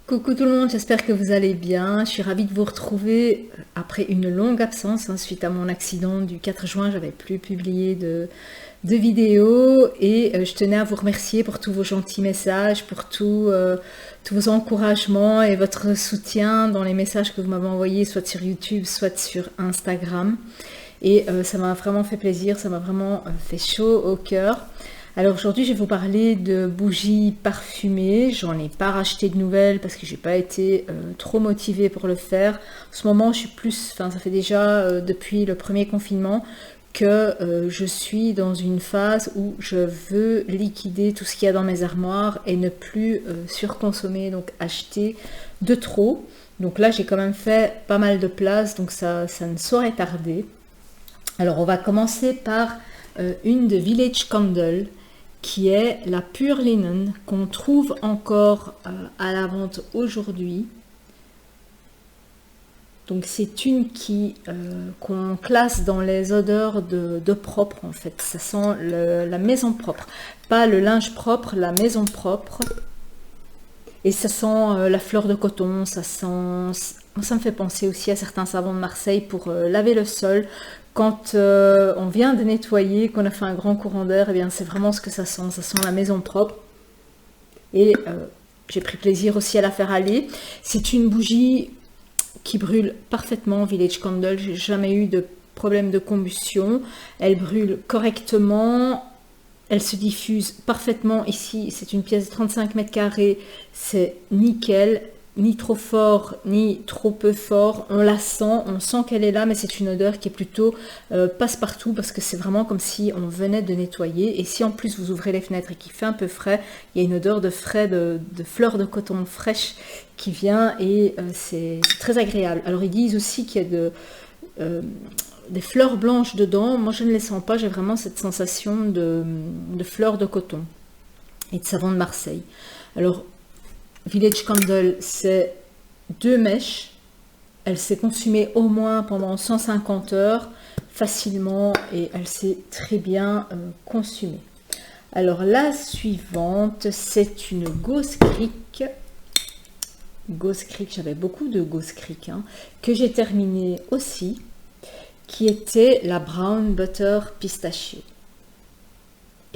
Coucou tout le monde, j'espère que vous allez bien. Je suis ravie de vous retrouver après une longue absence, suite à mon accident du 4 juin. J'avais plus publié de vidéos et je tenais à vous remercier pour tous vos gentils messages, pour tous vos encouragements et votre soutien dans les messages que vous m'avez envoyés, soit sur YouTube, soit sur Instagram. Et ça m'a vraiment fait plaisir, ça m'a vraiment fait chaud au cœur. Alors aujourd'hui, je vais vous parler de bougies parfumées. J'en ai pas racheté de nouvelles parce que j'ai pas été trop motivée pour le faire. En ce moment, je suis plus, enfin, ça fait déjà depuis le premier confinement que je suis dans une phase où je veux liquider tout ce qu'il y a dans mes armoires et ne plus surconsommer, donc acheter de trop. Donc là, j'ai quand même fait pas mal de place, donc ça ne saurait tarder. Alors on va commencer par une de Village Candle qui est la Pure Linen qu'on trouve encore à la vente aujourd'hui. Donc c'est une qu'on classe dans les odeurs de propre en fait. Ça sent la maison propre, pas le linge propre, la maison propre. Et ça sent la fleur de coton, ça me fait penser aussi à certains savons de Marseille pour laver le sol. Quand on vient de nettoyer, qu'on a fait un grand courant d'air, eh bien c'est vraiment ce que ça sent la maison propre. Et j'ai pris plaisir aussi à la faire aller. C'est une bougie qui brûle parfaitement, Village Candle, j'ai jamais eu de problème de combustion. Elle brûle correctement, elle se diffuse parfaitement. Ici, c'est une pièce de 35 mètres carrés, c'est nickel. Ni trop fort, ni trop peu fort. On la sent, on sent qu'elle est là, mais c'est une odeur qui est plutôt passe-partout parce que c'est vraiment comme si on venait de nettoyer. Et si en plus vous ouvrez les fenêtres et qu'il fait un peu frais, il y a une odeur de frais, de fleurs de coton fraîches qui vient et c'est très agréable. Alors ils disent aussi qu'il y a des fleurs blanches dedans. Moi je ne les sens pas, j'ai vraiment cette sensation de fleurs de coton et de savon de Marseille. Alors Village Candle, c'est 2 mèches. Elle s'est consumée au moins pendant 150 heures facilement et elle s'est très bien consumée. Alors la suivante, c'est une Ghost Creek. Ghost Creek, j'avais beaucoup de Ghost Creek que j'ai terminé aussi, qui était la Brown Butter Pistachio.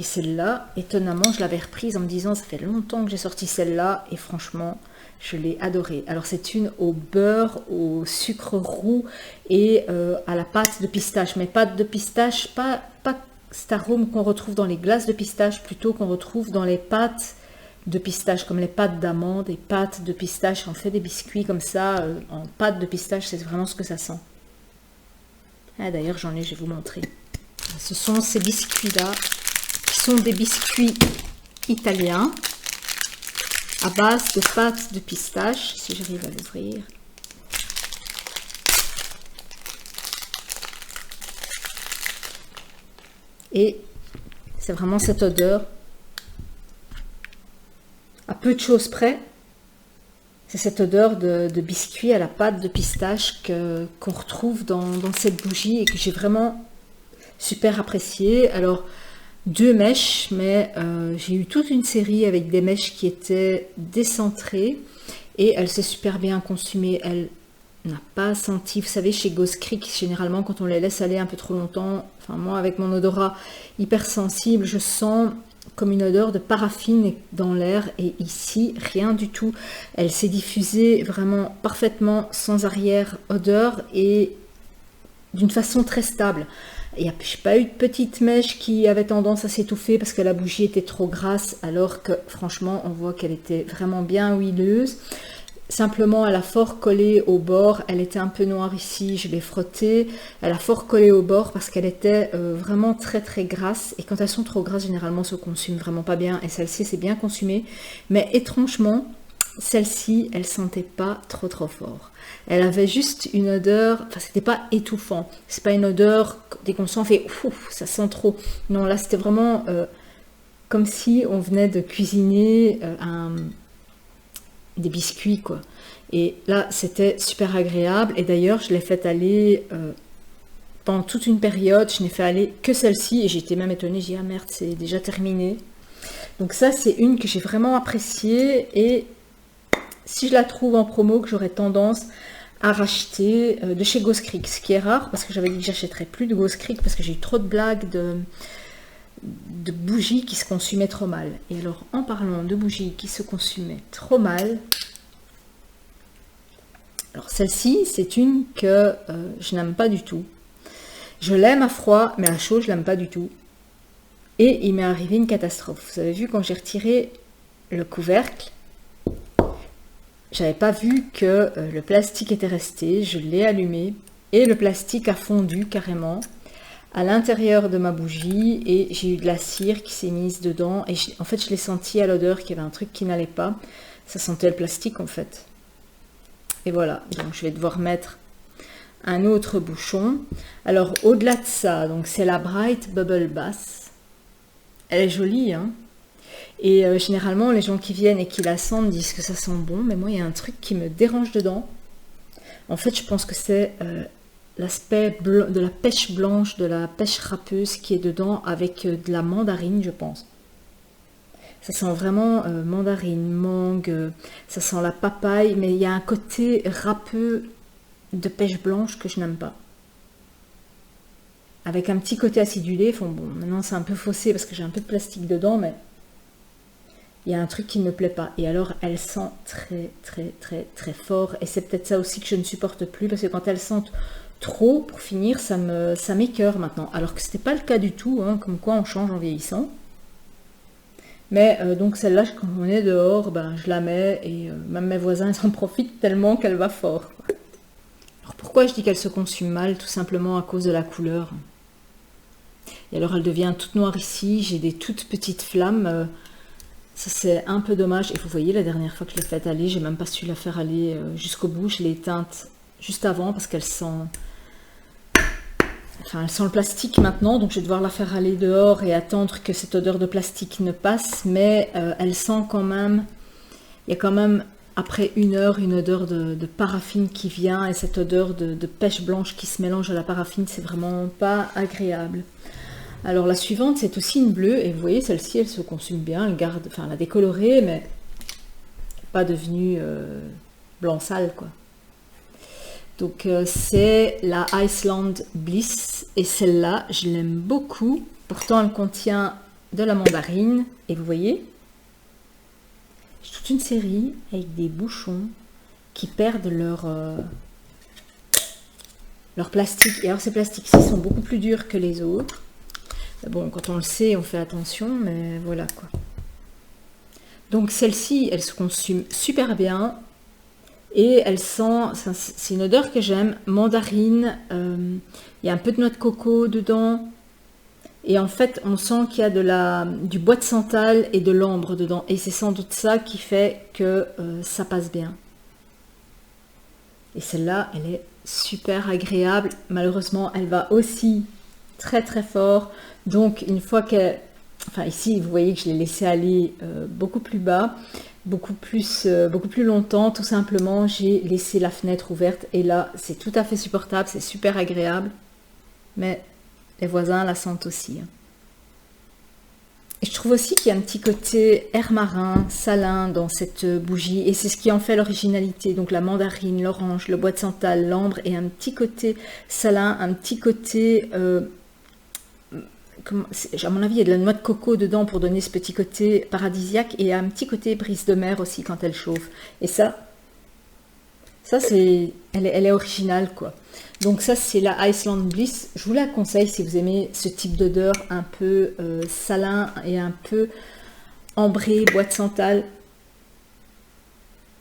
Et celle-là, étonnamment, je l'avais reprise en me disant, ça fait longtemps que j'ai sorti celle-là, et franchement, je l'ai adorée. Alors c'est une au beurre, au sucre roux et à la pâte de pistache. Mais pâte de pistache, pas cet arôme qu'on retrouve dans les glaces de pistache, plutôt qu'on retrouve dans les pâtes de pistache, comme les pâtes d'amande et pâtes de pistache. On fait des biscuits comme ça, en pâte de pistache, c'est vraiment ce que ça sent. Ah, d'ailleurs, j'en ai, je vais vous montrer. Ce sont ces biscuits-là. Sont des biscuits italiens à base de pâte de pistache, si j'arrive à l'ouvrir. Et c'est vraiment cette odeur, à peu de choses près, c'est cette odeur de biscuit à la pâte de pistache qu'on retrouve dans cette bougie et que j'ai vraiment super apprécié. Alors 2 mèches, mais j'ai eu toute une série avec des mèches qui étaient décentrées et elle s'est super bien consumée. Elle n'a pas senti, vous savez, chez Ghost Creek, généralement quand on les laisse aller un peu trop longtemps, enfin moi avec mon odorat hypersensible, je sens comme une odeur de paraffine dans l'air et ici rien du tout. Elle s'est diffusée vraiment parfaitement sans arrière-odeur et d'une façon très stable. Il n'y a pas eu de petite mèche qui avait tendance à s'étouffer parce que la bougie était trop grasse, alors que franchement on voit qu'elle était vraiment bien huileuse. Simplement elle a fort collé au bord, elle était un peu noire ici, je l'ai frottée, elle a fort collé au bord parce qu'elle était vraiment très très grasse et quand elles sont trop grasses généralement se consument vraiment pas bien et celle-ci s'est bien consumée, mais étrangement celle-ci, elle sentait pas trop fort. Elle avait juste une odeur, enfin c'était pas étouffant, c'est pas une odeur, dès qu'on sent, on fait ouf, ça sent trop. Non, là c'était vraiment comme si on venait de cuisiner des biscuits quoi. Et là c'était super agréable et d'ailleurs je l'ai fait aller pendant toute une période, je n'ai fait aller que celle-ci et j'étais même étonnée, j'ai dit ah merde c'est déjà terminé. Donc ça c'est une que j'ai vraiment appréciée et si je la trouve en promo, que j'aurais tendance à racheter de chez Ghost Creek, ce qui est rare parce que j'avais dit que j'achèterais plus de Ghost Creek parce que j'ai eu trop de blagues de bougies qui se consumaient trop mal. Et alors, en parlant de bougies qui se consumaient trop mal, alors celle-ci, c'est une que je n'aime pas du tout. Je l'aime à froid, mais à chaud, je l'aime pas du tout. Et il m'est arrivé une catastrophe. Vous avez vu, quand j'ai retiré le couvercle, j'avais pas vu que le plastique était resté. Je l'ai allumé et le plastique a fondu carrément à l'intérieur de ma bougie et j'ai eu de la cire qui s'est mise dedans. Et en fait, je l'ai senti à l'odeur qu'il y avait un truc qui n'allait pas. Ça sentait le plastique en fait. Et voilà, donc je vais devoir mettre un autre bouchon. Alors au-delà de ça, donc c'est la Bright Bubble Bass. Elle est jolie, hein. Et généralement les gens qui viennent et qui la sentent disent que ça sent bon, mais moi il y a un truc qui me dérange dedans. En fait, je pense que c'est l'aspect de la pêche blanche, de la pêche râpeuse qui est dedans avec de la mandarine, je pense. Ça sent vraiment mandarine, mangue, ça sent la papaye, mais il y a un côté râpeux de pêche blanche que je n'aime pas. Avec un petit côté acidulé, bon, maintenant c'est un peu faussé parce que j'ai un peu de plastique dedans, mais il y a un truc qui ne me plaît pas. Et alors, elle sent très, très, très, très fort. Et c'est peut-être ça aussi que je ne supporte plus, parce que quand elles sentent trop, pour finir, ça m'écœure maintenant. Alors que ce n'était pas le cas du tout, hein, comme quoi on change en vieillissant. Mais donc celle-là, quand on est dehors, je la mets et même mes voisins s'en profitent tellement qu'elle va fort. Alors pourquoi je dis qu'elle se consume mal? Tout simplement à cause de la couleur. Et alors elle devient toute noire ici, j'ai des toutes petites flammes. Ça c'est un peu dommage. Et vous voyez, la dernière fois que je l'ai faite aller, j'ai même pas su la faire aller jusqu'au bout. Je l'ai éteinte juste avant parce qu'elle sent... Enfin, elle sent le plastique maintenant, donc je vais devoir la faire aller dehors et attendre que cette odeur de plastique ne passe. Mais elle sent quand même... Il y a quand même, après 1 heure, une odeur de paraffine qui vient. Et cette odeur de pêche blanche qui se mélange à la paraffine, c'est vraiment pas agréable. Alors la suivante, c'est aussi une bleue. Et vous voyez, celle-ci, elle se consume bien. Elle garde, enfin, elle a décoloré, mais pas devenue blanc sale, quoi. Donc c'est la Iceland Bliss et celle-là je l'aime beaucoup, pourtant elle contient de la mandarine et vous voyez j'ai toute une série avec des bouchons qui perdent leur plastique. Et alors ces plastiques-ci sont beaucoup plus durs que les autres. Bon, quand on le sait on fait attention, mais voilà quoi. Donc celle-ci elle se consume super bien. Et elle sent, c'est une odeur que j'aime, mandarine, il y a un peu de noix de coco dedans. Et en fait, on sent qu'il y a du bois de santal et de l'ambre dedans. Et c'est sans doute ça qui fait que ça passe bien. Et celle-là, elle est super agréable. Malheureusement, elle va aussi très très fort. Donc, une fois qu'elle... Enfin, ici, vous voyez que je l'ai laissé aller beaucoup plus bas. Beaucoup plus longtemps, tout simplement, j'ai laissé la fenêtre ouverte et là, c'est tout à fait supportable, c'est super agréable, mais les voisins la sentent aussi. Et je trouve aussi qu'il y a un petit côté air marin, salin dans cette bougie et c'est ce qui en fait l'originalité, donc la mandarine, l'orange, le bois de santal, l'ambre et un petit côté salin, un petit côté... à mon avis, il y a de la noix de coco dedans pour donner ce petit côté paradisiaque et un petit côté brise de mer aussi quand elle chauffe. Et ça c'est, elle est originale quoi. Donc ça c'est la Iceland Bliss. Je vous la conseille si vous aimez ce type d'odeur un peu salin et un peu ambré, bois de santal.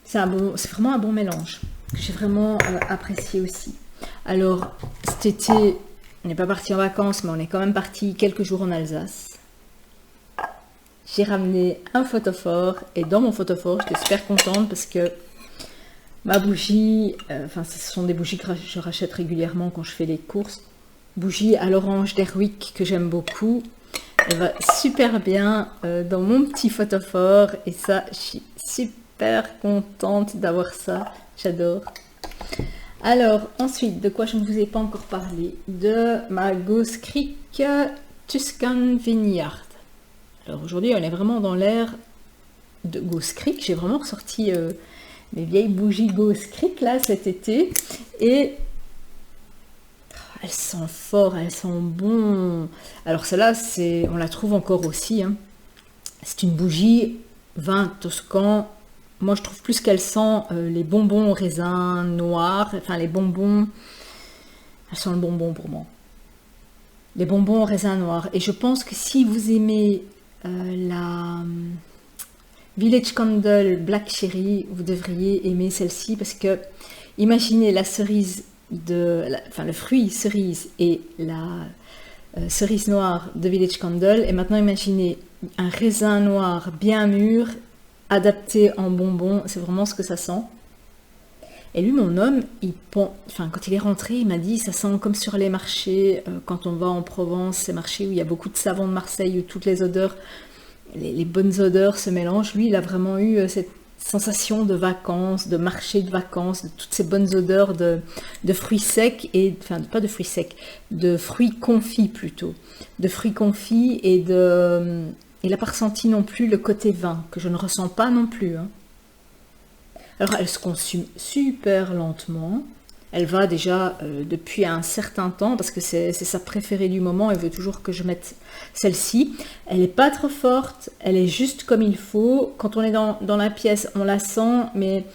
C'est vraiment un bon mélange que j'ai vraiment apprécié aussi. Alors cet été, on n'est pas parti en vacances, mais on est quand même parti quelques jours en Alsace. J'ai ramené un photophore et dans mon photophore, j'étais super contente parce que ma bougie, ce sont des bougies que je rachète régulièrement quand je fais les courses. Bougie à l'orange d'Airwick que j'aime beaucoup. Elle va super bien dans mon petit photophore et ça, je suis super contente d'avoir ça. J'adore. Alors, ensuite, de quoi je ne vous ai pas encore parlé? De ma Ghost Creek Tuscan Vineyard. Alors aujourd'hui, on est vraiment dans l'ère de Ghost Creek. J'ai vraiment ressorti mes vieilles bougies Ghost Creek là cet été. Et elles sentent fort, elles sentent bon. Alors celle-là, on la trouve encore aussi. Hein. C'est une bougie vin toscan. Moi, je trouve plus qu'elle sent les bonbons au raisin noir. Enfin, les bonbons... Elles sont le bonbon pour moi. Les bonbons au raisin noir. Et je pense que si vous aimez la Village Candle Black Cherry, vous devriez aimer celle-ci. Parce que, imaginez la cerise... le fruit cerise et la cerise noire de Village Candle, et maintenant imaginez un raisin noir bien mûr adapté en bonbon, c'est vraiment ce que ça sent. Et lui, mon homme, quand il est rentré, il m'a dit ça sent comme sur les marchés, quand on va en Provence, ces marchés où il y a beaucoup de savons de Marseille, où toutes les odeurs, les bonnes odeurs se mélangent. Lui, il a vraiment eu cette sensation de vacances, de marché de vacances, de toutes ces bonnes odeurs de fruits secs, enfin pas de fruits secs, de fruits confits plutôt, de fruits confits il n'a pas ressenti non plus le côté vin, que je ne ressens pas non plus. Hein. Alors elle se consume super lentement, elle va déjà depuis un certain temps, parce que c'est sa préférée du moment, elle veut toujours que je mette celle-ci. Elle n'est pas trop forte, elle est juste comme il faut. Quand on est dans la pièce, on la sent, mais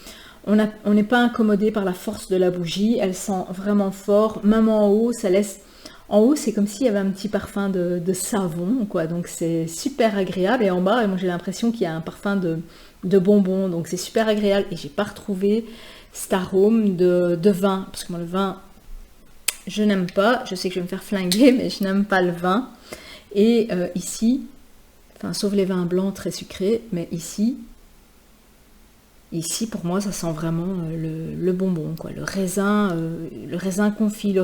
on n'est pas incommodé par la force de la bougie. Elle sent vraiment fort, même en haut, ça laisse... En haut, c'est comme s'il y avait un petit parfum de savon, quoi. Donc c'est super agréable. Et en bas, moi j'ai l'impression qu'il y a un parfum de bonbons, donc c'est super agréable. Et j'ai pas retrouvé cet arôme de vin, parce que moi le vin, je n'aime pas. Je sais que je vais me faire flinguer, mais je n'aime pas le vin. Et ici, enfin sauf les vins blancs très sucrés, mais ici pour moi ça sent vraiment le bonbon, quoi. Le raisin confit,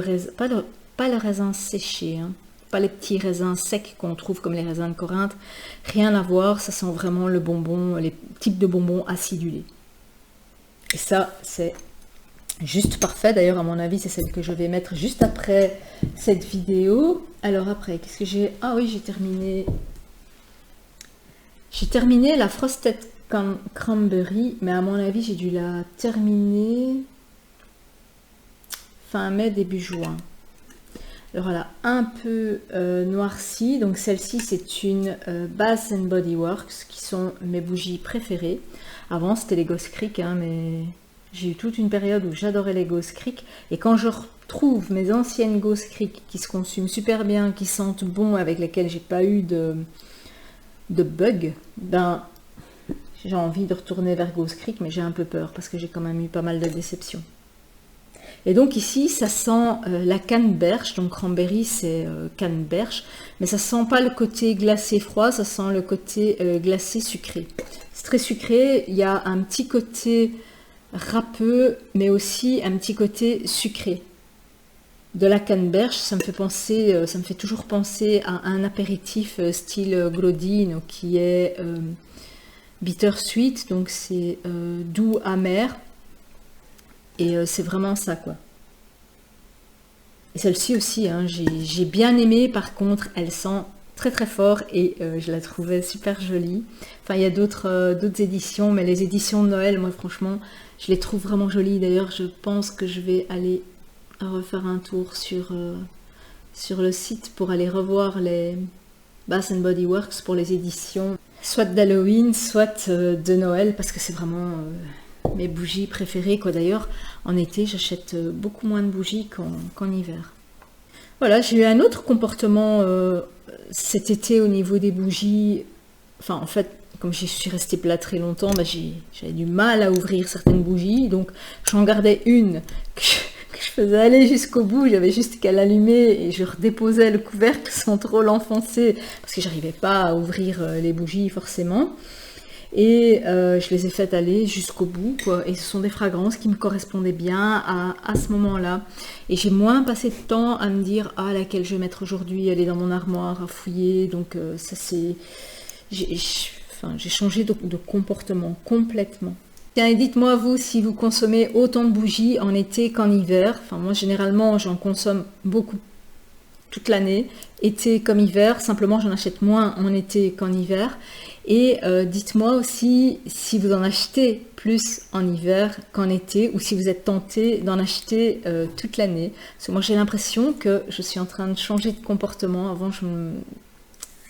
pas le raisin séché, hein. Pas les petits raisins secs qu'on trouve comme les raisins de Corinthe, rien à voir, ça sent vraiment le bonbon, les types de bonbons acidulés. Et ça, c'est juste parfait. D'ailleurs, à mon avis, c'est celle que je vais mettre juste après cette vidéo. Alors après, qu'est-ce que j'ai... Ah oui, j'ai terminé... la Frosted Cranberry, mais à mon avis, j'ai dû la terminer fin mai, début juin. Alors voilà, un peu noircie. Donc celle-ci, c'est une Bath and Body Works, qui sont mes bougies préférées. Avant, c'était les Ghost Creek, hein, mais j'ai eu toute une période où j'adorais les Ghost Creek. Et quand je retrouve mes anciennes Ghost Creek qui se consument super bien, qui sentent bon, avec lesquelles j'ai pas eu de bug, ben j'ai envie de retourner vers Ghost Creek, mais j'ai un peu peur parce que j'ai quand même eu pas mal de déceptions. Et donc ici, ça sent la canneberge, donc cranberry c'est canneberge, mais ça sent pas le côté glacé froid, ça sent le côté glacé sucré. C'est très sucré, il y a un petit côté râpeux, mais aussi un petit côté sucré. De la canneberge, ça me fait toujours penser à un apéritif style Grodin, qui est bittersweet, donc c'est doux amer. Et c'est vraiment ça, quoi. Et celle-ci aussi, hein, j'ai bien aimé. Par contre, elle sent très très fort et je la trouvais super jolie. Enfin, il y a d'autres éditions, mais les éditions de Noël, moi franchement, je les trouve vraiment jolies. D'ailleurs, je pense que je vais aller refaire un tour sur le site pour aller revoir les Bath and Body Works pour les éditions, soit d'Halloween, soit de Noël, parce que c'est vraiment... mes bougies préférées, quoi. D'ailleurs, en été, j'achète beaucoup moins de bougies qu'en hiver. Voilà, j'ai eu un autre comportement cet été au niveau des bougies. Enfin, en fait, comme je suis restée plâtrée longtemps, bah, j'avais du mal à ouvrir certaines bougies. Donc, j'en gardais une que je faisais aller jusqu'au bout. J'avais juste qu'à l'allumer et je redéposais le couvercle sans trop l'enfoncer parce que j'arrivais pas à ouvrir les bougies forcément. Et je les ai faites aller jusqu'au bout, quoi. Et ce sont des fragrances qui me correspondaient bien à ce moment-là. Et j'ai moins passé de temps à me dire ah, laquelle je vais mettre aujourd'hui, elle est dans mon armoire à fouiller. Donc ça c'est... J'ai changé de comportement complètement. Tiens, et dites-moi vous si vous consommez autant de bougies en été qu'en hiver. Enfin moi généralement j'en consomme beaucoup toute l'année, été comme hiver, simplement j'en achète moins en été qu'en hiver. Et dites-moi aussi si vous en achetez plus en hiver qu'en été, ou si vous êtes tenté d'en acheter toute l'année. Parce que moi j'ai l'impression que je suis en train de changer de comportement.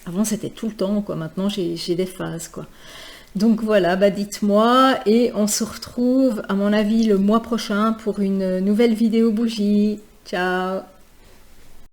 Avant c'était tout le temps, quoi. Maintenant j'ai des phases, quoi. Donc voilà, bah dites-moi, et on se retrouve à mon avis le mois prochain pour une nouvelle vidéo bougie. Ciao!